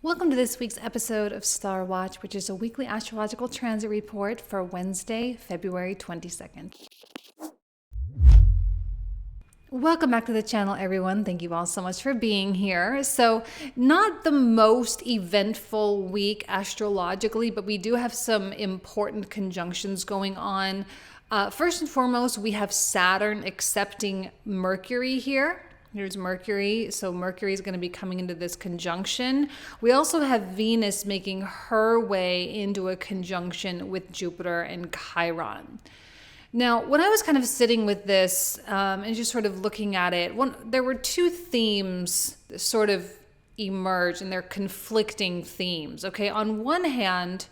Welcome to this week's episode of Star Watch, which is a weekly astrological transit report for Wednesday, February 22nd. Welcome back to the channel, everyone. Thank you all so much for being here. So, not the most eventful week astrologically, but we do have some important conjunctions going on. First and foremost, we have Saturn accepting Mercury here. Here's Mercury. So Mercury is going to be coming into this conjunction. We also have Venus making her way into a conjunction with Jupiter and Chiron. Now, when I was kind of sitting with this and just sort of looking at it, there were two themes that sort of emerged, and they're conflicting themes. Okay, on one hand,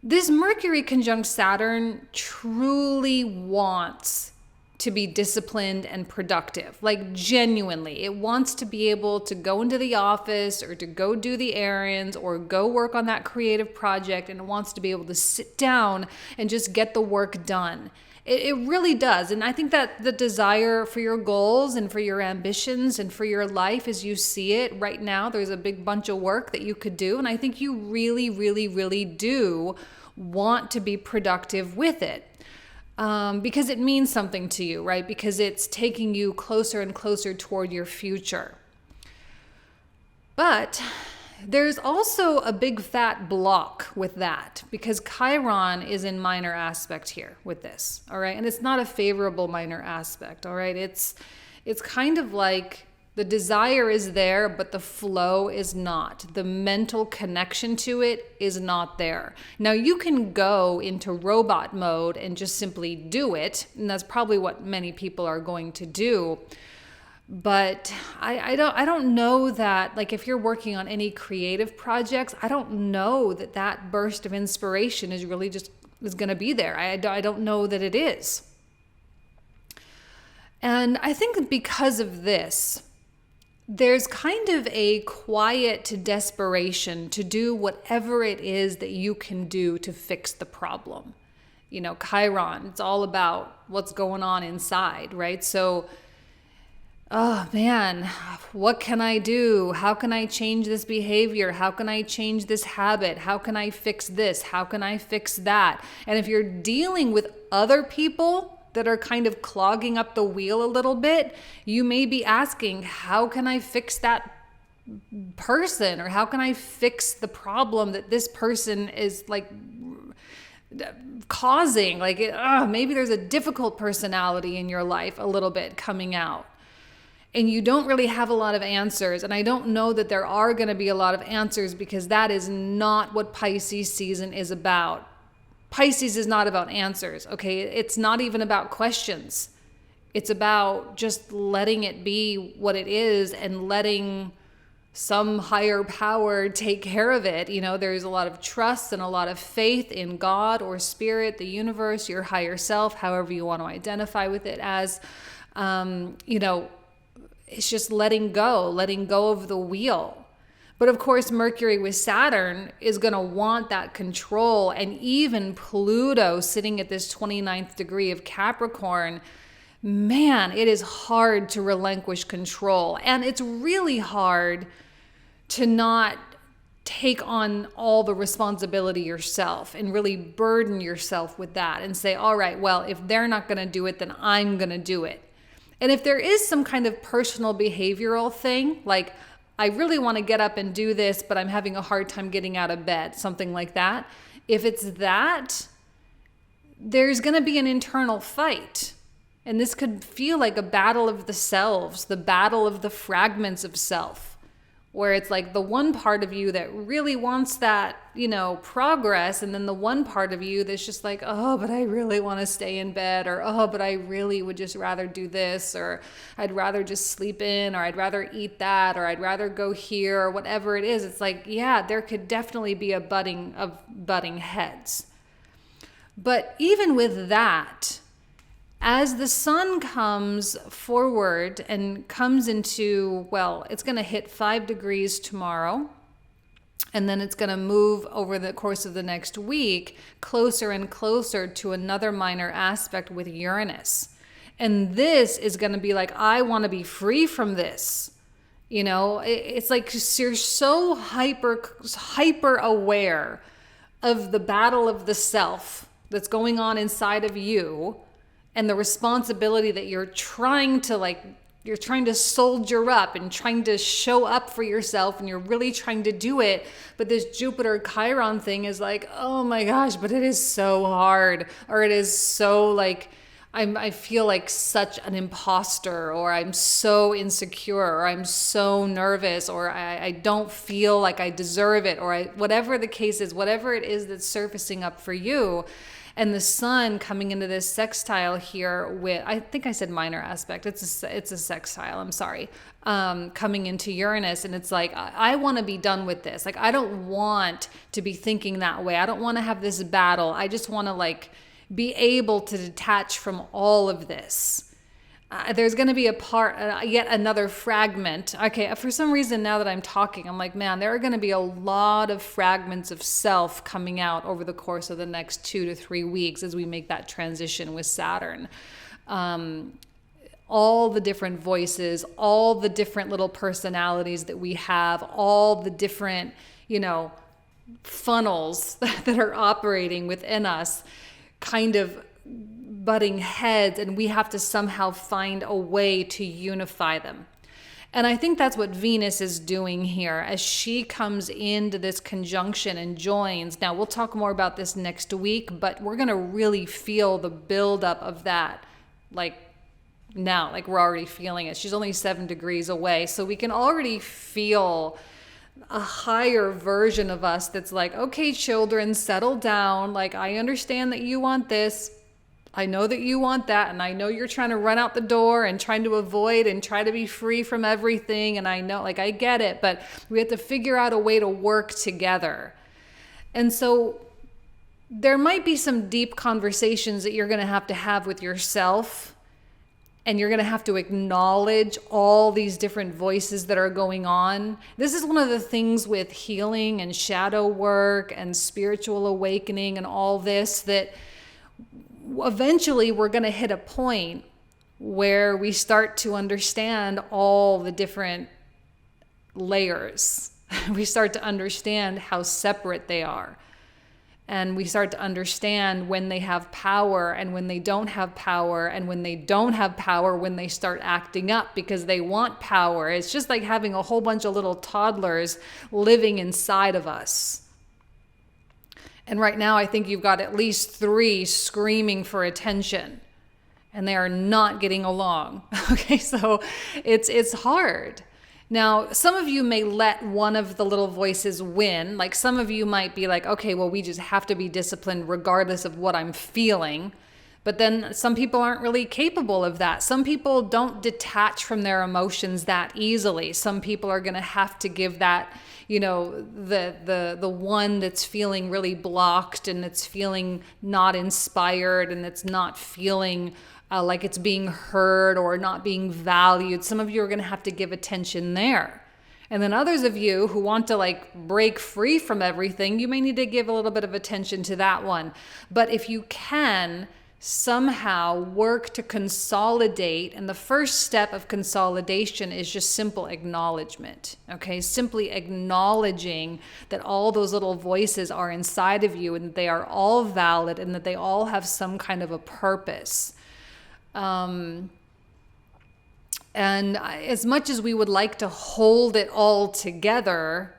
this Mercury conjunct Saturn truly wants to be disciplined and productive, like genuinely. It wants to be able to go into the office or to go do the errands or go work on that creative project, and it wants to be able to sit down and just get the work done. It really does. And I think that the desire for your goals and for your ambitions and for your life as you see it right now, there's a big bunch of work that you could do. And I think you really, really, really do want to be productive with it. Because it means something to you, right? Because it's taking you closer and closer toward your future. But there's also a big fat block with that, because Chiron is in minor aspect here with this, all right? And it's not a favorable minor aspect, all right? It's kind of like the desire is there, but the flow is not. The mental connection to it is not there. Now, you can go into robot mode and just simply do it, and that's probably what many people are going to do. But I don't know that, like, if you're working on any creative projects, I don't know that burst of inspiration is really just is going to be there. I don't know that it is. And I think because of this, there's kind of a quiet desperation to do whatever it is that you can do to fix the problem. You know, Chiron, it's all about what's going on inside, right? So, oh man, what can I do? How can I change this behavior? How can I change this habit? How can I fix this? How can I fix that? And if you're dealing with other people that are kind of clogging up the wheel a little bit, you may be asking, how can I fix that person? Or how can I fix the problem that this person is like causing? Like, maybe there's a difficult personality in your life a little bit coming out, and you don't really have a lot of answers. And I don't know that there are going to be a lot of answers, because that is not what Pisces season is about. Pisces is not about answers, okay? It's not even about questions. It's about just letting it be what it is and letting some higher power take care of it. You know, there's a lot of trust and a lot of faith in God or spirit, the universe, your higher self, however you want to identify with it as. It's just letting go of the wheel. But of course, Mercury with Saturn is going to want that control. And even Pluto sitting at this 29th degree of Capricorn, man, it is hard to relinquish control. And it's really hard to not take on all the responsibility yourself and really burden yourself with that and say, all right, well, if they're not going to do it, then I'm going to do it. And if there is some kind of personal behavioral thing, like, I really want to get up and do this, but I'm having a hard time getting out of bed, something like that. If it's that, there's going to be an internal fight. And this could feel like a battle of the selves, the battle of the fragments of self, where it's like the one part of you that really wants that, progress. And then the one part of you that's just like, oh, but I really want to stay in bed, or, oh, but I really would just rather do this, or I'd rather just sleep in, or I'd rather eat that, or I'd rather go here, or whatever it is. It's like, yeah, there could definitely be a butting heads. But even with that, as the sun comes forward and comes into, it's going to hit 5 degrees tomorrow, and then it's going to move over the course of the next week closer and closer to another minor aspect with Uranus. And this is going to be like, I want to be free from this. It's like you're so hyper aware of the battle of the self that's going on inside of you, and the responsibility that you're trying to soldier up and trying to show up for yourself, and you're really trying to do it. But this Jupiter Chiron thing is like, oh my gosh, but it is so hard, or it is so like, I feel like such an imposter, or I'm so insecure, or I'm so nervous, or I don't feel like I deserve it, or whatever the case is, whatever it is that's surfacing up for you. And the sun coming into this sextile here with, I think I said minor aspect. It's a sextile. I'm sorry. Coming into Uranus. And it's like, I want to be done with this. Like, I don't want to be thinking that way. I don't want to have this battle. I just want to be able to detach from all of this. There's going to be yet another fragment. Okay, for some reason now that I'm talking, I'm like, man, there are going to be a lot of fragments of self coming out over the course of the next 2 to 3 weeks as we make that transition with Saturn. All the different voices, all the different little personalities that we have, all the different, funnels that are operating within us, kind of butting heads, and we have to somehow find a way to unify them. And I think that's what Venus is doing here as she comes into this conjunction and joins. Now, we'll talk more about this next week, but we're going to really feel the buildup of that now, we're already feeling it. She's only 7 degrees away, so we can already feel a higher version of us that's like, okay, children, settle down. I understand that you want this. I know that you want that, and I know you're trying to run out the door and trying to avoid and try to be free from everything, and I know, I get it, but we have to figure out a way to work together. And so there might be some deep conversations that you're going to have with yourself, and you're going to have to acknowledge all these different voices that are going on. This is one of the things with healing and shadow work and spiritual awakening and all this, that eventually we're going to hit a point where we start to understand all the different layers. We start to understand how separate they are. And we start to understand when they have power and when they don't have power, and when they don't have power, when they start acting up because they want power. It's just like having a whole bunch of little toddlers living inside of us. And right now, I think you've got at least 3 screaming for attention, and they are not getting along. Okay, so it's hard. Now, some of you may let one of the little voices win. Some of you might be like, okay, well, we just have to be disciplined regardless of what I'm feeling. But then some people aren't really capable of that. Some people don't detach from their emotions that easily. Some people are going to have to give that, the one that's feeling really blocked, and it's feeling not inspired, and it's not feeling like it's being heard or not being valued. Some of you are going to have to give attention there. And then others of you who want to break free from everything, you may need to give a little bit of attention to that one. But if you can somehow work to consolidate, and the first step of consolidation is just simple acknowledgement, okay? Simply acknowledging that all those little voices are inside of you, and that they are all valid, and that they all have some kind of a purpose. And as much as we would like to hold it all together,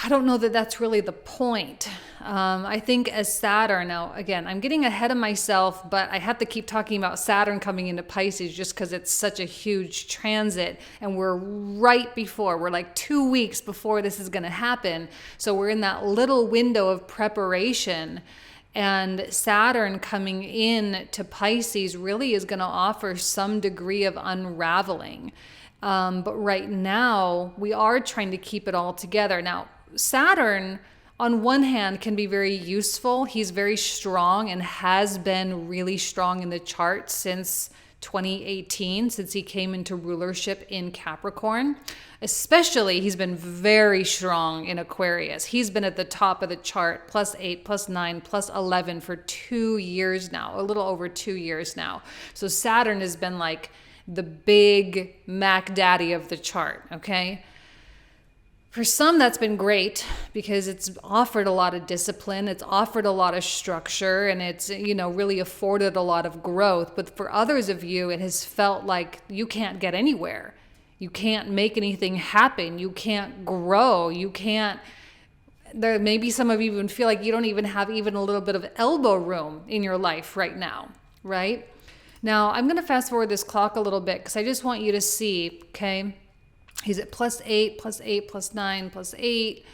I don't know that that's really the point. I think as Saturn, now again, I'm getting ahead of myself, but I have to keep talking about Saturn coming into Pisces just because it's such a huge transit, and we're 2 weeks before this is going to happen. So we're in that little window of preparation. And Saturn coming in to Pisces really is going to offer some degree of unraveling. But right now, we are trying to keep it all together. Now, Saturn, on one hand, can be very useful. He's very strong and has been really strong in the chart since 2018, since he came into rulership in Capricorn. Especially, he's been very strong in Aquarius. He's been at the top of the chart, +8, +9, +11 for 2 years now, a little over 2 years now. So Saturn has been the big Mac Daddy of the chart, okay? For some, that's been great because it's offered a lot of discipline, it's offered a lot of structure, and it's, really afforded a lot of growth. But for others of you, it has felt like you can't get anywhere. You can't make anything happen. You can't grow. You can't. There maybe some of you even feel like you don't even have even a little bit of elbow room in your life right now, right? Now, I'm going to fast forward this clock a little bit because I just want you to see, okay? He's at +8, +8, +9, +8.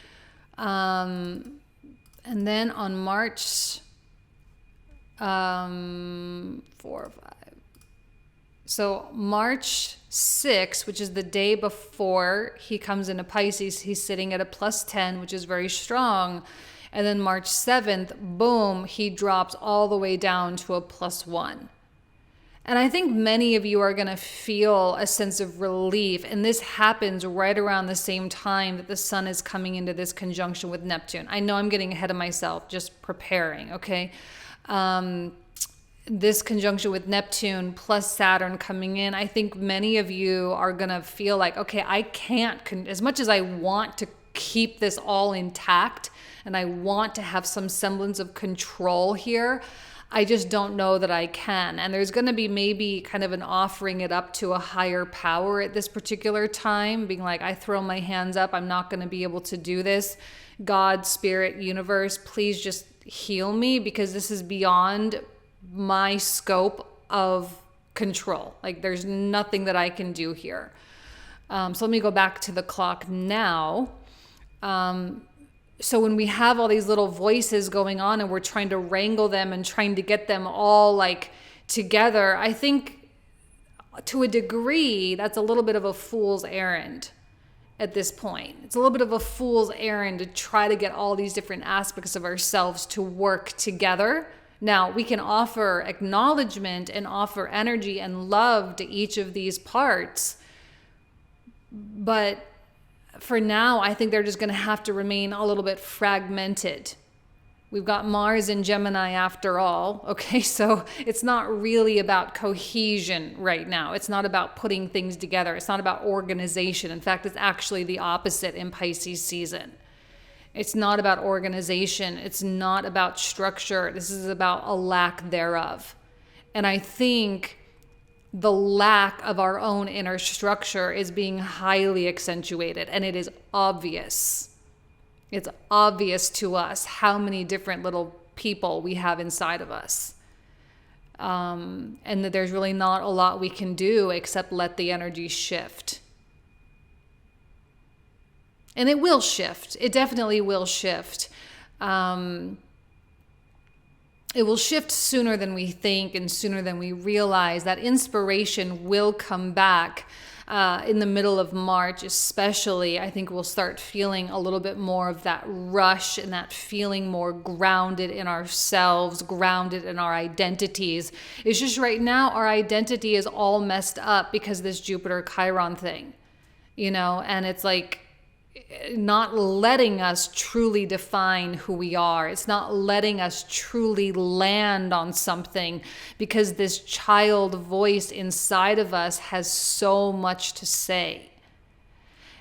And then on March 4, 5. So March 6, which is the day before he comes into Pisces, he's sitting at a +10, which is very strong. And then March 7th, boom, he drops all the way down to a +1. And I think many of you are going to feel a sense of relief. And this happens right around the same time that the sun is coming into this conjunction with Neptune. I know I'm getting ahead of myself, just preparing, okay? This conjunction with Neptune plus Saturn coming in, I think many of you are going to feel like, okay, I can't, as much as I want to keep this all intact and I want to have some semblance of control here, I just don't know that I can. And there's going to be maybe kind of an offering it up to a higher power at this particular time, being like, I throw my hands up. I'm not going to be able to do this. God, spirit, universe, please just heal me because this is beyond my scope of control. Like there's nothing that I can do here. So let me go back to the clock now. So when we have all these little voices going on and we're trying to wrangle them and trying to get them all like together, I think to a degree, that's a little bit of a fool's errand at this point. It's a little bit of a fool's errand to try to get all these different aspects of ourselves to work together. Now, we can offer acknowledgement and offer energy and love to each of these parts, but for now, I think they're just going to have to remain a little bit fragmented. We've got Mars in Gemini after all, okay? So it's not really about cohesion right now. It's not about putting things together. It's not about organization. In fact, it's actually the opposite in Pisces season. It's not about organization. It's not about structure. This is about a lack thereof. And I think the lack of our own inner structure is being highly accentuated, and it is obvious. It's obvious to us how many different little people we have inside of us. And that there's really not a lot we can do except let the energy shift. And it will shift. It definitely will shift. It will shift sooner than we think and sooner than we realize. That inspiration will come back in the middle of March, especially. I think we'll start feeling a little bit more of that rush and that feeling more grounded in ourselves, grounded in our identities. It's just right now our identity is all messed up because of this Jupiter Chiron thing, and it's like, not letting us truly define who we are. It's not letting us truly land on something because this child voice inside of us has so much to say.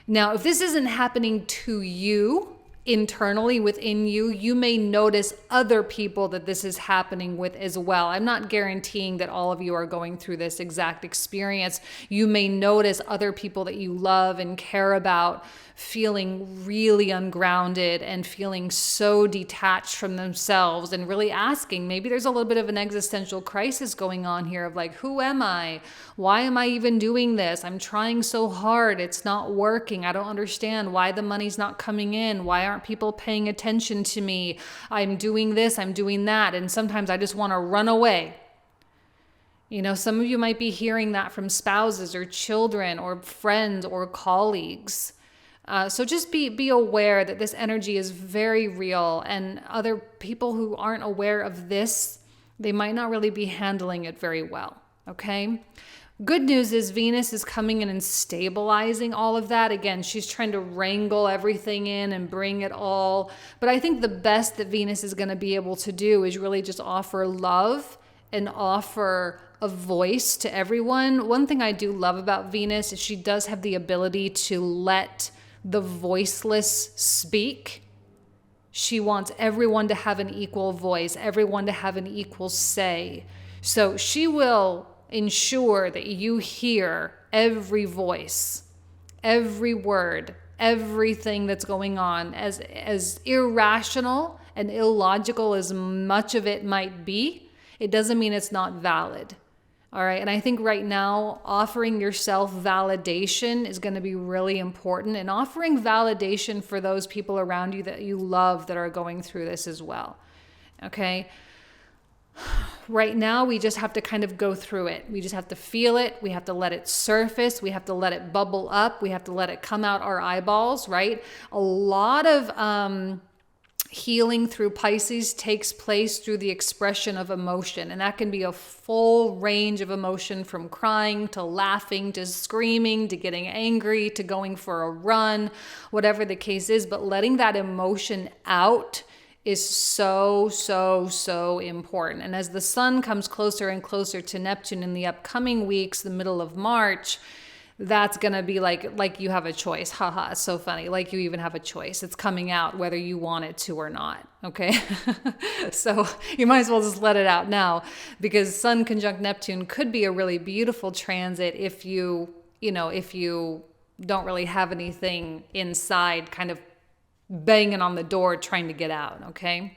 Now, if this isn't happening to you internally within you, you may notice other people that this is happening with as well. I'm not guaranteeing that all of you are going through this exact experience. You may notice other people that you love and care about feeling really ungrounded and feeling so detached from themselves and really asking, maybe there's a little bit of an existential crisis going on here of like, who am I? Why am I even doing this? I'm trying so hard. It's not working. I don't understand why the money's not coming in. Why aren't people paying attention to me? I'm doing this, I'm doing that. And sometimes I just want to run away. Some of you might be hearing that from spouses or children or friends or colleagues. So just be aware that this energy is very real, and other people who aren't aware of this, they might not really be handling it very well, okay? Good news is Venus is coming in and stabilizing all of that. Again, she's trying to wrangle everything in and bring it all. But I think the best that Venus is going to be able to do is really just offer love and offer a voice to everyone. One thing I do love about Venus is she does have the ability to let the voiceless speak. She wants everyone to have an equal voice, everyone to have an equal say. So she will ensure that you hear every voice, every word, everything that's going on, as irrational and illogical as much of it might be. It doesn't mean it's not valid. All right. And I think right now, offering yourself validation is going to be really important, and offering validation for those people around you that you love that are going through this as well. Okay. Right now, we just have to kind of go through it. We just have to feel it. We have to let it surface. We have to let it bubble up. We have to let it come out our eyeballs, right? A lot of healing through Pisces takes place through the expression of emotion. And that can be a full range of emotion, from crying to laughing to screaming to getting angry to going for a run, whatever the case is. But letting that emotion out is so, so, so important. And as the sun comes closer and closer to Neptune in the upcoming weeks, the middle of March, that's going to be like you have a choice. Haha, it's so funny. Like you even have a choice. It's coming out whether you want it to or not. Okay. So you might as well just let it out now, because Sun conjunct Neptune could be a really beautiful transit if you don't really have anything inside kind of banging on the door trying to get out. Okay.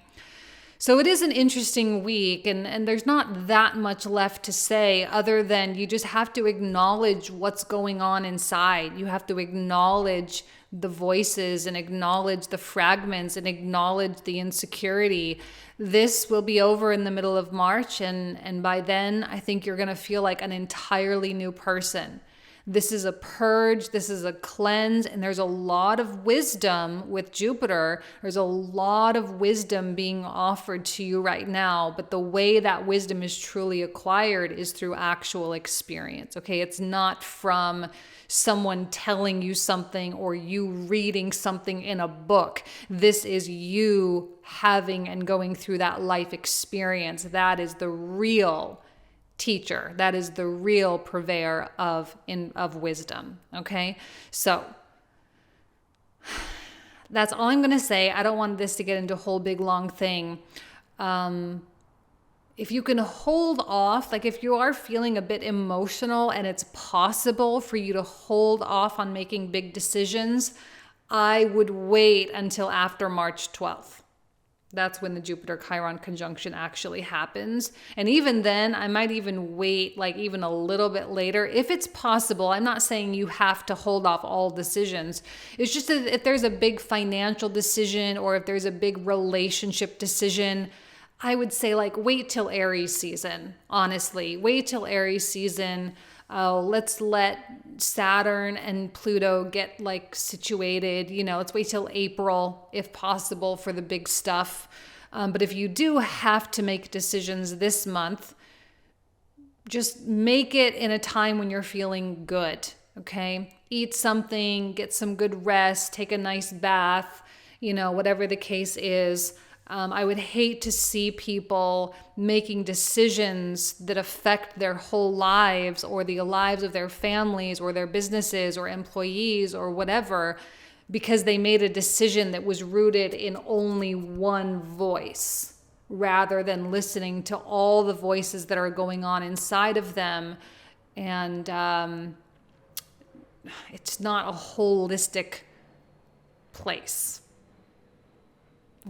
So it is an interesting week, and there's not that much left to say other than you just have to acknowledge what's going on inside. You have to acknowledge the voices and acknowledge the fragments and acknowledge the insecurity. This will be over in the middle of March, and by then I think you're going to feel like an entirely new person. This is a purge, this is a cleanse, and there's a lot of wisdom with Jupiter. There's a lot of wisdom being offered to you right now, but the way that wisdom is truly acquired is through actual experience, okay? It's not from someone telling you something or you reading something in a book. This is you having and going through that life experience. That is the real teacher. That is the real purveyor of wisdom. Okay. So that's all I'm going to say. I don't want this to get into a whole big long thing. If you can hold off, like if you are feeling a bit emotional and it's possible for you to hold off on making big decisions, I would wait until after March 12th. That's when the Jupiter-Chiron conjunction actually happens. And even then, I might even wait like even a little bit later if it's possible. I'm not saying you have to hold off all decisions. It's just that if there's a big financial decision or if there's a big relationship decision, I would say like wait till Aries season, honestly. Wait till Aries season. Let's let Saturn and Pluto get like situated, let's wait till April if possible for the big stuff. But if you do have to make decisions this month, just make it in a time when you're feeling good. Okay. Eat something, get some good rest, take a nice bath, whatever the case is. I would hate to see people making decisions that affect their whole lives or the lives of their families or their businesses or employees or whatever because they made a decision that was rooted in only one voice rather than listening to all the voices that are going on inside of them. And it's not a holistic place.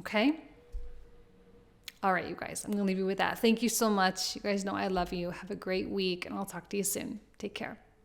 Okay? All right, you guys, I'm going to leave you with that. Thank you so much. You guys know I love you. Have a great week, and I'll talk to you soon. Take care.